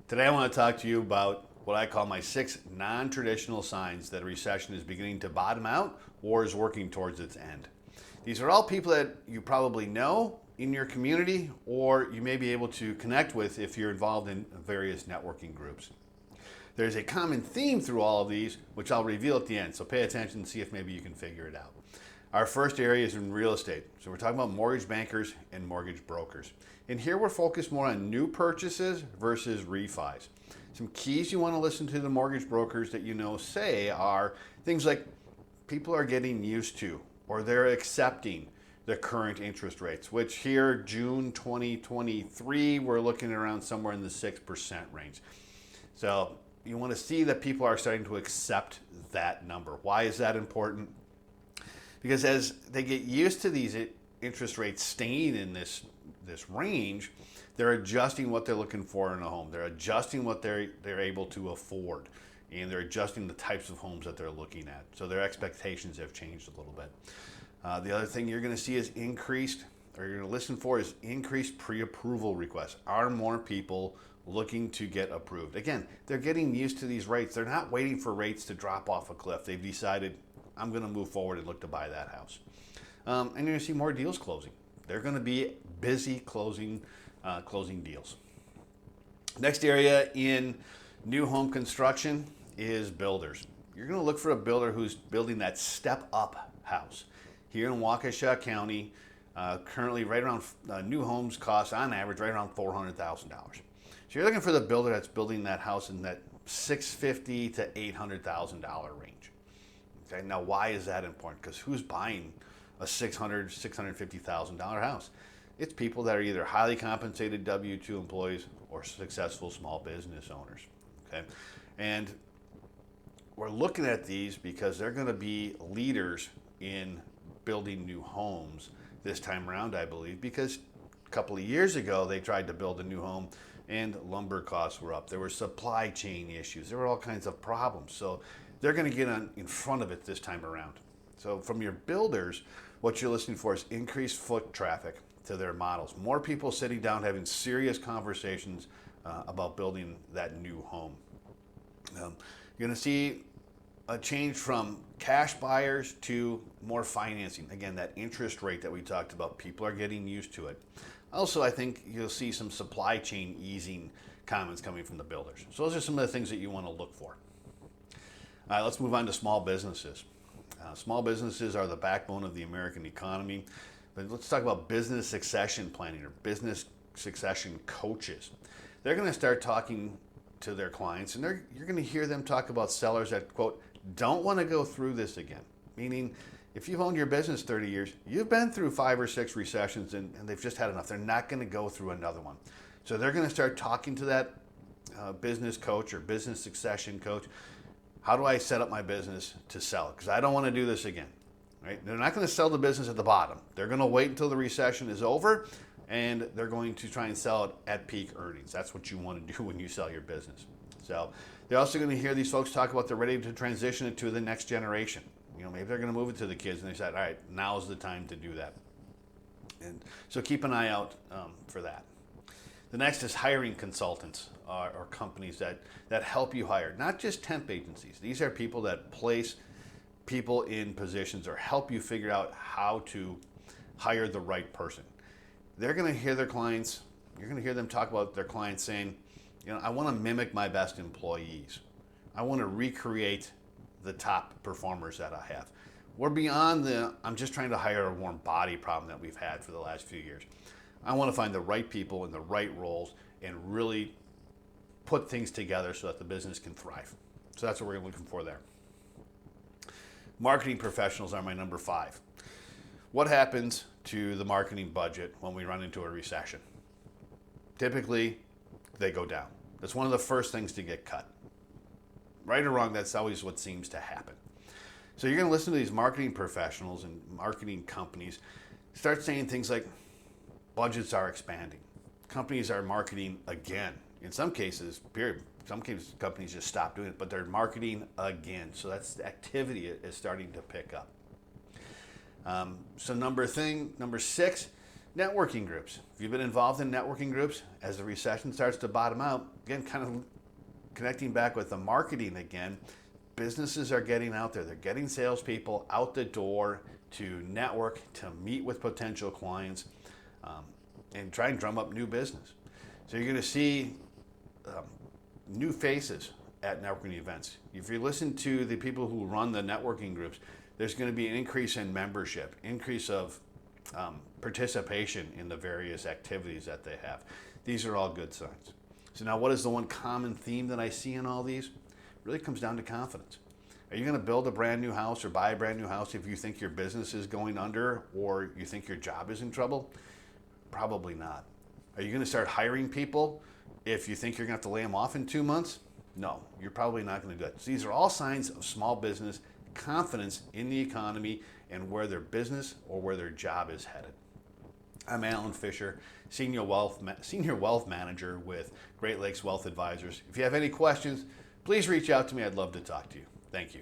Today I want to talk to you about what I call my 6 non-traditional signs that a recession is beginning to bottom out or is working towards its end. These are all people that you probably know in your community or you may be able to connect with if you're involved in various networking groups. There's a common theme through all of these, which I'll reveal at the end, so pay attention and see if maybe you can figure it out. Our first area is in real estate. So we're talking about mortgage bankers and mortgage brokers. And here we're focused more on new purchases versus refis. Some keys you want to listen to the mortgage brokers that you know say are things like people are getting used to or they're accepting the current interest rates, which here, June 2023, we're looking at around somewhere in the 6% range. So you want to see that people are starting to accept that number. Why is that important? Because as they get used to these interest rates staying in this range, they're adjusting what they're looking for in a home. They're adjusting what they're able to afford, and they're adjusting the types of homes that they're looking at. So their expectations have changed a little bit. The other thing you're going to see is you're going to listen for is increased pre-approval requests. Are more people looking to get approved? Again, they're getting used to these rates. They're not waiting for rates to drop off a cliff. They've decided, I'm going to move forward and look to buy that house. And you're going to see more deals closing. They're going to be busy closing deals. Next area in new home construction is builders. You're going to look for a builder who's building that step-up house. Here in Waukesha County, currently right around new homes cost on average right around $400,000. So you're looking for the builder that's building that house in that $650,000 to $800,000 range. Okay, now why is that important? Because who's buying a $600,000, $650,000 house? It's people that are either highly compensated W-2 employees or successful small business owners. Okay, and we're looking at these because they're going to be leaders in building new homes this time around, I believe, because a couple of years ago they tried to build a new home and lumber costs were up. There were supply chain issues. There were all kinds of problems. So they're going to get in front of it this time around. So from your builders, what you're listening for is increased foot traffic to their models. More people sitting down having serious conversations about building that new home. You're going to see a change from cash buyers to more financing. Again, that interest rate that we talked about, people are getting used to it. Also, I think you'll see some supply chain easing comments coming from the builders. So those are some of the things that you want to look for. All right, let's move on to small businesses. Small businesses are the backbone of the American economy. But let's talk about business succession planning or business succession coaches. They're going to start talking to their clients, and you're going to hear them talk about sellers that, quote, don't want to go through this again. Meaning, if you've owned your business 30 years, you've been through 5 or 6 recessions, and they've just had enough. They're not going to go through another one. So they're going to start talking to that business coach or business succession coach. How do I set up my business to sell it? Because I don't want to do this again. Right? They're not going to sell the business at the bottom. They're going to wait until the recession is over, and they're going to try and sell it at peak earnings. That's what you want to do when you sell your business. So they're also going to hear these folks talk about they're ready to transition it to the next generation. Maybe they're going to move it to the kids, and they said, all right, now's the time to do that. And so keep an eye out for that. The next is hiring consultants or companies that help you hire, not just temp agencies. These are people that place people in positions or help you figure out how to hire the right person. They're going to hear their clients, you're going to hear them talk about their clients saying, I want to mimic my best employees. I want to recreate the top performers that I have. We're beyond I'm just trying to hire a warm body problem that we've had for the last few years. I want to find the right people in the right roles and really put things together so that the business can thrive. So that's what we're looking for there. Marketing professionals are my number 5. What happens to the marketing budget when we run into a recession? Typically, they go down. That's one of the first things to get cut. Right or wrong, that's always what seems to happen. So you're going to listen to these marketing professionals and marketing companies start saying things like, budgets are expanding. Companies are marketing again. In some cases, period. Some cases, companies just stop doing it, but they're marketing again. So that's the activity is starting to pick up. So number 6, networking groups. If you've been involved in networking groups, as the recession starts to bottom out, again, kind of connecting back with the marketing again, businesses are getting out there. They're getting salespeople out the door to network, to meet with potential clients, and try and drum up new business. So you're going to see new faces at networking events. If you listen to the people who run the networking groups, there's going to be an increase in membership, increase of participation in the various activities that they have. These are all good signs. So now, what is the one common theme that I see in all these? It really comes down to confidence. Are you going to build a brand new house or buy a brand new house if you think your business is going under or you think your job is in trouble? Probably not. Are you going to start hiring people if you think you're going to have to lay them off in 2 months? No, you're probably not going to do that. So these are all signs of small business confidence in the economy and where their business or where their job is headed. I'm Alan Fisher, Senior Wealth Manager with Great Lakes Wealth Advisors. If you have any questions, please reach out to me. I'd love to talk to you. Thank you.